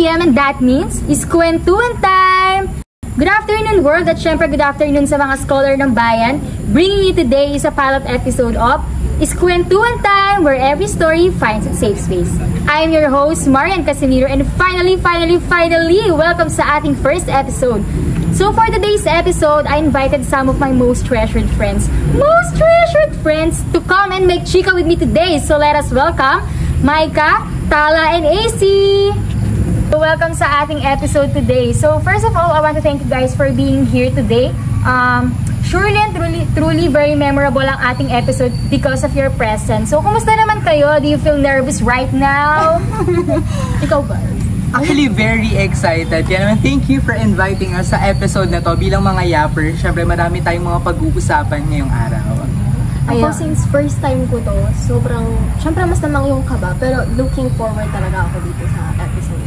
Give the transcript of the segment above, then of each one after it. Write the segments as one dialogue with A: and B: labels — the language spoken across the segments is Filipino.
A: p.m. and that means Iskwentuhan time! Good afternoon world at syempre good afternoon sa mga scholar ng bayan. Bringing you today is a pilot episode of Iskwentuhan time where every story finds its safe space. I am your host Marian Casimiro and finally, welcome sa ating first episode. So for today's episode, I invited some of my most treasured friends to come and make chika with me today. So let us welcome Micah, Tala, and AC. So welcome sa ating episode today. So first of all, I want to thank you guys for being here today. Surely and truly very memorable ang ating episode because of your presence. So kumusta naman kayo? Do you feel nervous right now? Ikaw ba?
B: Actually, very excited. Kaya naman, thank you for inviting us sa episode na to bilang mga yapper. Siyempre, marami tayong mga pag-uusapan ngayong araw.
C: Ako, since first time ko to, syempre mas namang yung kaba, pero looking forward talaga ako dito sa episode.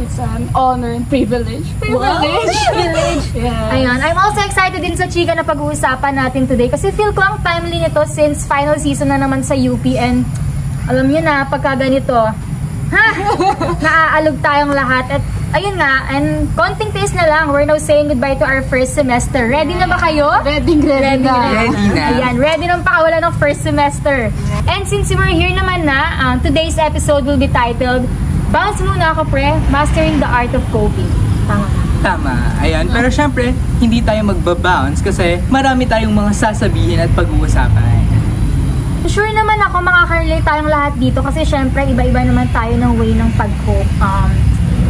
D: It's an honor and privilege.
C: Privilege!
D: Yeah.
A: Ayun, I'm also excited din sa chika na pag-uusapan natin today kasi feel ko ang timely nito since final season na naman sa UP and alam nyo na, pagka ganito, naaalog tayong lahat at ayun nga, and konting taste na lang, we're now saying goodbye to our first semester. Ready na ba kayo?
D: Ready na.
A: Ayan, ready nang pakawala ng first semester. And since we're here naman na, today's episode will be titled Bounce muna ako pre, Mastering the Art of Coping.
B: Tama. Ayan. Pero syempre, hindi tayo magbabounce kasi marami tayong mga sasabihin at pag-uusapan.
A: Sure naman ako makaka-relate tayong lahat dito kasi syempre iba-iba naman tayo ng way ng pag-cope.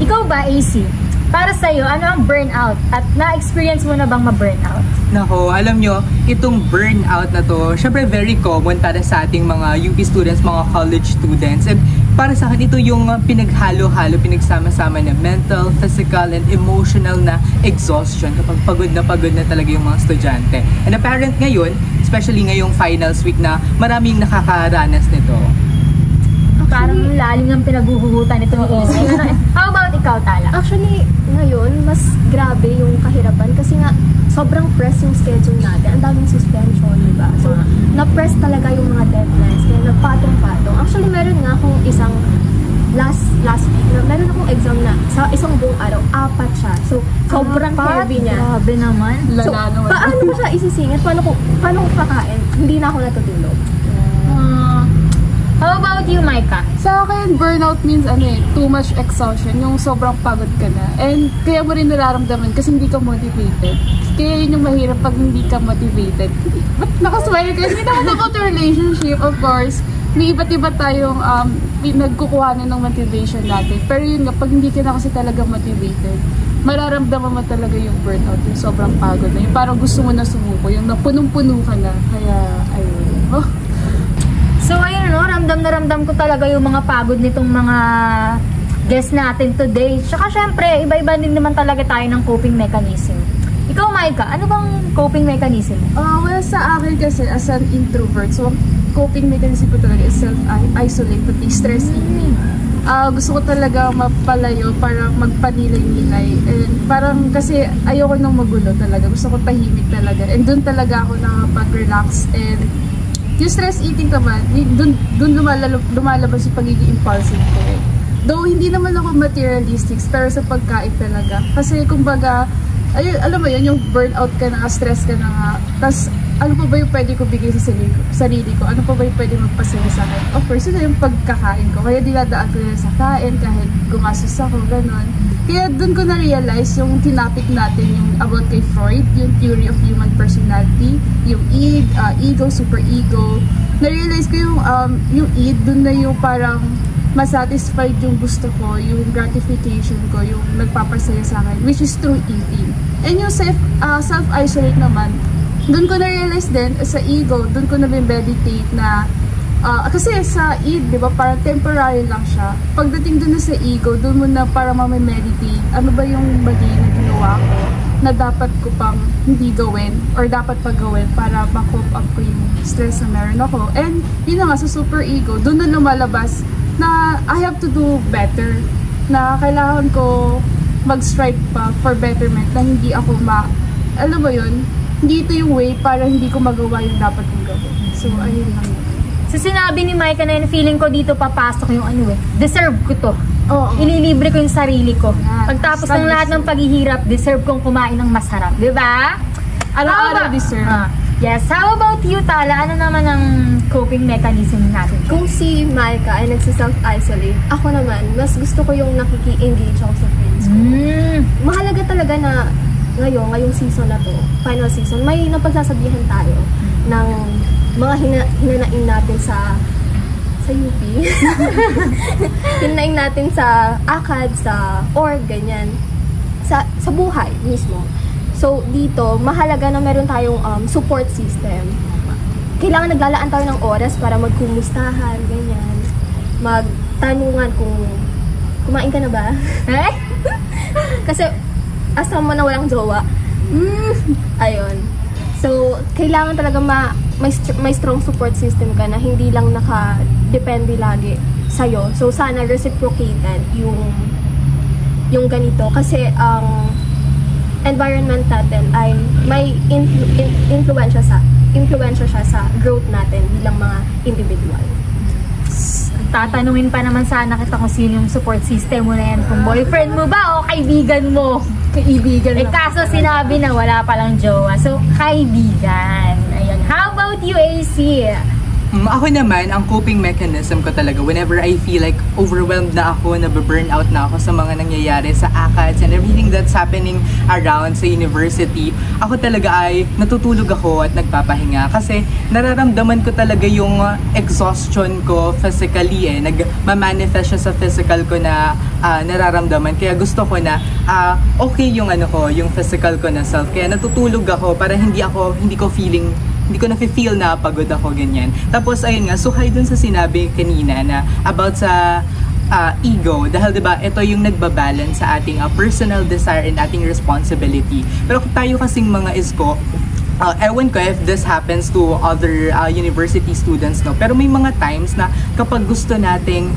A: Ikaw ba, AC? Para sa'yo, ano ang burnout? At na-experience mo na bang ma-burnout?
B: Nako, alam nyo, itong burnout na to, syempre very common para sa ating mga UP students, mga college students. And para sa akin, ito yung pinaghalo-halo, pinagsama-sama na mental, physical, and emotional na exhaustion kapag pagod na talaga yung mga estudyante. And apparent ngayon, especially ngayong finals week na maraming nakakaranas nito.
A: Parang lalim ng pinaghuhugutan nito ni AC. How about ikaw, Tala?
C: Actually, ngayon, mas grabe yung kahirapan kasi nga sobrang press yung schedule natin. Ang daming suspension, diba? So, na-press talaga yung mga deadlines. Kaya nagpatong-patong. Actually, meron nga akong isang last week na meron akong exam na sa isang buong araw, 4 siya. So, sobrang heavy niya.
A: Grabe naman.
C: So, paano ko siya isisingit? Paano ko kakain? Hindi na ako natutulog.
A: How about you, Micah?
D: Sa akin, burnout means too much exhaustion, yung sobrang pagod ka na. And kaya mo rin nararamdaman kasi hindi ka motivated. Kaya yun yung mahirap pag hindi ka motivated. Ba't nakaswire ka? Hindi naman about the relationship, of course. May iba't iba tayong nagkukuhanan ng motivation natin. Pero yun nga, pag hindi ka na kasi talaga motivated, mararamdaman mo talaga yung burnout, yung sobrang pagod na. Yung parang gusto mo na sumuko, yung napunong-puno ka na. Kaya, ayun.
A: So ayun ramdam ko talaga yung mga pagod nitong mga guests natin today. Tsaka syempre, iba-iba din naman talaga tayo ng coping mechanism. Ikaw, Micah, ano bang coping mechanism?
D: Well, sa akin kasi, as an introvert, so coping mechanism ko talaga is self-isolate, pati stress eating. Gusto ko talaga mapalayo para magpanilay-nilay. And parang kasi ayoko nang magulo talaga. Gusto ko tahimik talaga. And dun talaga ako nakapag-relax and yung stress eating naman, dun lumalabas yung pagiging impulsive ko eh. Though hindi naman ako materialistic, pero sa pagkain talaga. Kasi kumbaga, alam mo yun, yung burnout ka na, stress ka na nga. Tapos, ano pa ba yung pwede ko bigay sa sarili ko? Ano pa ba yung pwede magpasaya sa akin? Of course, yun na yung pagkakain ko. Kaya dinadaan ko na sa kain, kahit gumasos ako, gano'n. Kaya dun ko na-realize yung tinapik natin yung about kay Freud, yung theory of human personality, yung id, ego, super ego. Na-realize ko yung id, dun na yung parang masatisfied yung gusto ko, yung gratification ko, yung nagpapasaya sa akin, which is through eating. And yung self-isolate naman, dun ko na-realize din, sa ego, dun ko na-meditate na kasi sa id, di ba, parang temporary lang siya. Pagdating dun na sa ego, dun mo na parang mamimeditate, ano ba yung mali na ginawa ko na dapat ko pang hindi gawin or dapat pa gawin para ma-cope up ko yung stress na meron ako. And yun na nga, sa super ego, dun na lumalabas na I have to do better, na kailangan ko mag-strive pa for betterment, na hindi ako alam mo yun, hindi ito yung way para hindi ko magawa yung dapat kong gawin. So, ayun lang.
A: So sinabi ni Micah na yun, feeling ko dito papasok yung deserve ko to.
C: Oo.
A: Ililibre ko yung sarili ko. Pagtapos ng
D: Sabi-
A: lahat ng paghihirap, deserve kong kumain ng masarap. Diba?
D: Araw-araw deserve.
A: Yes. How about you, Tala? Ano naman ang coping mechanism natin?
C: Kung si Maika ay nagsiself-isolate, ako naman, mas gusto ko yung nakiki-engage ako sa friends ko. Mahalaga talaga na ngayong season na to, final season, may napagsasabihan tayo ng mga hinanain natin sa UP. Hinanain natin sa ACAD, sa org, ganyan. Sa buhay mismo. So, dito, mahalaga na meron tayong support system. Kailangan naglalaan tayo ng oras para magkumustahan, ganyan. Magtanungan kung kumain ka na ba?
A: Eh?
C: Kasi, asa mo na walang jowa. Ayun. So, kailangan talaga may strong support system ka na hindi lang nakadepende lagi sa'yo. So, sana reciprocated yung ganito. Kasi, ang environment natin ay may influensya siya sa growth natin bilang mga individual.
A: Tatanungin pa naman sana kita kung sino yung support system mo na yan. Kung boyfriend mo ba o kaibigan mo?
D: Kaibigan
A: Eh kaso sinabi na wala palang jowa. So, kaibigan. Ayan. How about you, AC?
B: Ako naman, ang coping mechanism ko talaga, whenever I feel like overwhelmed na ako, nababurnout na ako sa mga nangyayari sa ACADS and everything that's happening around sa university, ako talaga ay natutulog ako at nagpapahinga kasi nararamdaman ko talaga yung exhaustion ko physically nagmamanifest siya sa physical ko na nararamdaman. Kaya gusto ko na okay yung yung physical ko na self. Kaya natutulog ako para hindi ko na-feel na pagod ako, ganyan. Tapos, ayun nga, suhay dun sa sinabi kanina na about sa ego. Dahil, diba, ito yung nagbabalance sa ating personal desire and ating responsibility. Pero tayo kasing mga isko, ewan ko if this happens to other university students, no? Pero may mga times na kapag gusto nating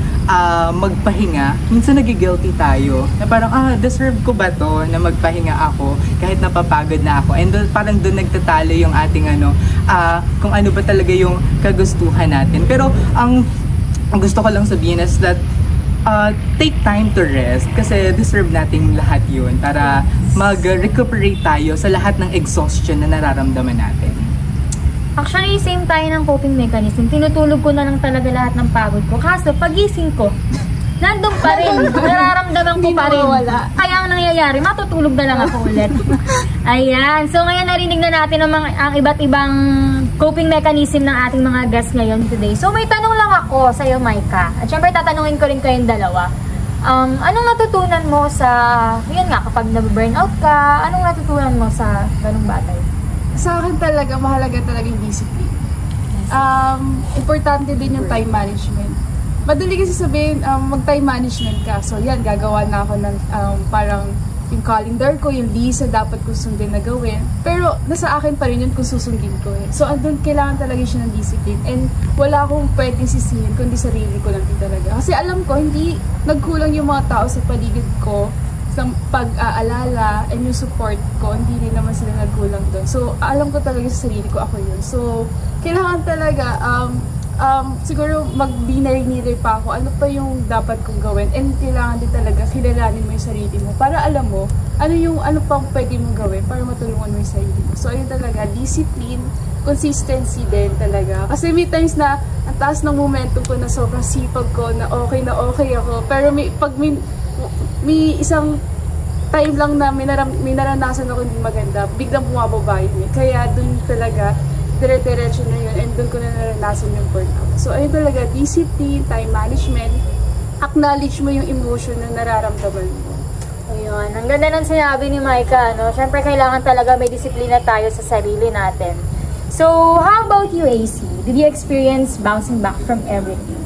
B: magpahinga, minsan nagigilty tayo. Na parang, deserve ko ba to na magpahinga ako kahit napapagod na ako? And parang doon nagtatalo yung ating kung ano ba talaga yung kagustuhan natin. Pero ang gusto ko lang sabihin is that take time to rest kasi deserve nating lahat yun para mag-recuperate tayo sa lahat ng exhaustion na nararamdaman natin.
A: Actually, same tayo ng coping mechanism. Tinutulog ko na lang talaga lahat ng pagod ko. Kaso, pagising ko, nandun pa rin. Nararamdaman ko pa rin. Kaya ang nangyayari, matutulog na lang ako ulit. Ayan. So, ngayon narinig na natin ang iba't ibang coping mechanism ng ating mga guests ngayon today. So, may tanong lang ako sa iyo, Maika. At syempre, tatanungin ko rin kayong dalawa. Anong natutunan mo sa, yun nga, kapag na-burnout ka, anong natutunan mo sa ganung batay?
D: Sa akin talaga, mahalaga talaga yung discipline. Importante din yung time management. Madali kasi sabihin, mag-time management ka. So yan, gagawa na ako ng parang yung calendar ko, yung list na dapat kong sundin na gawin. Pero nasa akin pa rin yun kung susundin ko. So andun, kailangan talaga siya ng discipline. And wala akong pwedeng sisihin kundi sarili ko lang din talaga. Kasi alam ko, hindi nagkulang yung mga tao sa paligid ko sa pag-aalala and yung support ko, hindi rin naman sila nagkulang doon. So, alam ko talaga sa sarili ko, ako yun. So, kailangan talaga, siguro mag-binary-nary pa ako, ano pa yung dapat kong gawin. And kailangan din talaga, kilalanin mo yung sarili mo para alam mo, ano pang pwede mong gawin para matulungan mo yung sarili mo. So, ayun talaga, discipline, consistency din talaga. Kasi may times na, ang taas ng momentum ko na sobrang sipag ko, na okay ako. Pero may isang time lang na may naranasan ako hindi maganda, biglang bumababa yun. Kaya dun talaga, dire-diretso na yun and dun ko na naranasan yung burnout. So ayun talaga, discipline, time management, acknowledge mo yung emotion na nararamdaman mo.
A: Ayun, ang ganda ng sinabi ni Maika, no? Siyempre kailangan talaga may disiplina tayo sa sarili natin. So, how about you, AC? Did you experience bouncing back from everything?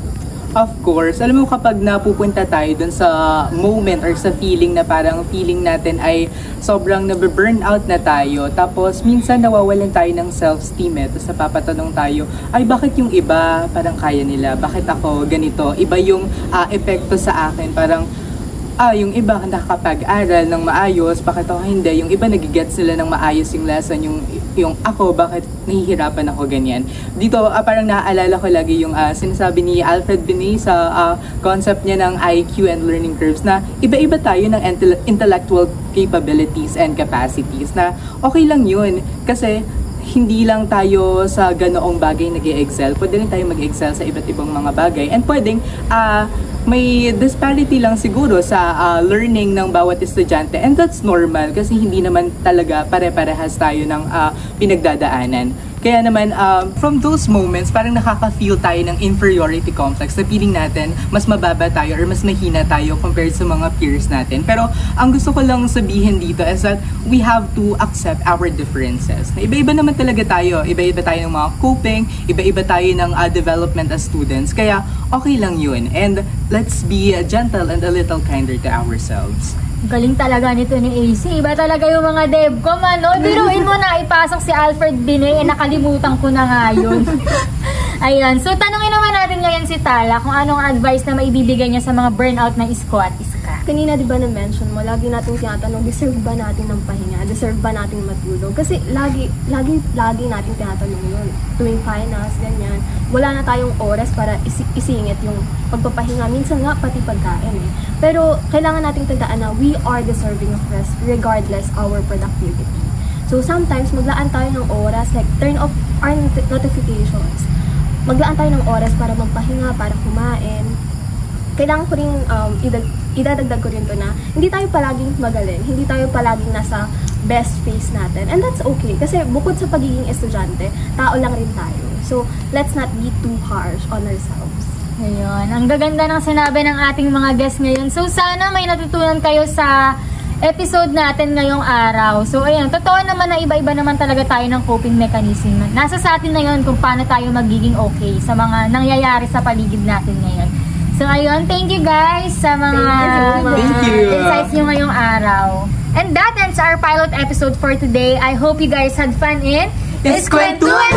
B: Of course. Alam mo, kapag napupunta tayo dun sa moment or sa feeling na parang feeling natin ay sobrang nabe-burnout na tayo, tapos minsan nawawalan tayo ng self-esteem tapos napapatanong tayo, ay bakit yung iba parang kaya nila? Bakit ako ganito? Iba yung epekto sa akin. Parang yung iba nakakapag-aral ng maayos, bakit ako hindi? Yung iba nagigets sila ng maayos yung lesson, yung ako, bakit nahihirapan ako ganyan? Dito, parang naaalala ko lagi yung sinasabi ni Alfred Binet sa concept niya ng IQ and learning curves na iba-iba tayo ng intellectual capabilities and capacities na okay lang yun kasi hindi lang tayo sa ganoong bagay nag-i-excel. Pwede rin tayo mag-excel sa iba't ibang mga bagay. And pwedeng may disparity lang siguro sa learning ng bawat estudyante. And that's normal kasi hindi naman talaga pare-parehas tayo ng pinagdadaanan. Kaya naman, from those moments, parang nakaka-feel tayo ng inferiority complex na feeling natin mas mababa tayo or mas mahina tayo compared sa mga peers natin. Pero ang gusto ko lang sabihin dito is that we have to accept our differences. Na iba-iba naman talaga tayo. Iba-iba tayo ng mga coping, iba-iba tayo ng development as students. Kaya okay lang yun. And let's be gentle and a little kinder to ourselves.
A: Galing talaga nito ni AC. Iba talaga yung mga devcom, ano? Biruin mo na, ipasok si Alfred Binet, nakalimutan ko na nga yun. Ayan. So, tanungin naman natin ngayon si Tala kung anong advice na maibibigay niya sa mga burnout na isko at iska.
C: Kanina di ba na-mention mo, lagi natin tinatanong, deserve ba natin ng pahinga? Deserve ba natin matulog? Kasi lagi natin tinatanong yun. Tuwing finals, ganyan. Wala na tayong oras para isingit yung pagpapahinga. Minsan nga, pati pagkain eh. Pero kailangan nating tandaan na we are deserving of rest regardless our productivity. So sometimes, maglaan tayo ng oras, like turn off our notifications. Maglaan tayo ng oras para magpahinga, para kumain. Kailangan ko rin idadagdag ko rin to na hindi tayo palaging magaling, hindi tayo palaging nasa best phase natin. And that's okay kasi bukod sa pagiging estudyante, tao lang rin tayo. So, let's not be too harsh on ourselves.
A: Ayun. Ang gaganda ng sinabi ng ating mga guests ngayon. So, sana may natutunan kayo sa episode natin ngayong araw. So, ayun. Totoo naman na iba-iba naman talaga tayo ng coping mechanism. Nasa sa atin na yun kung paano tayo magiging okay sa mga nangyayari sa paligid natin ngayon. So, ayun. Thank you guys sa mga insights nyo ngayong araw. And that ends our pilot episode for today. I hope you guys had fun in
B: Iskwentuhan!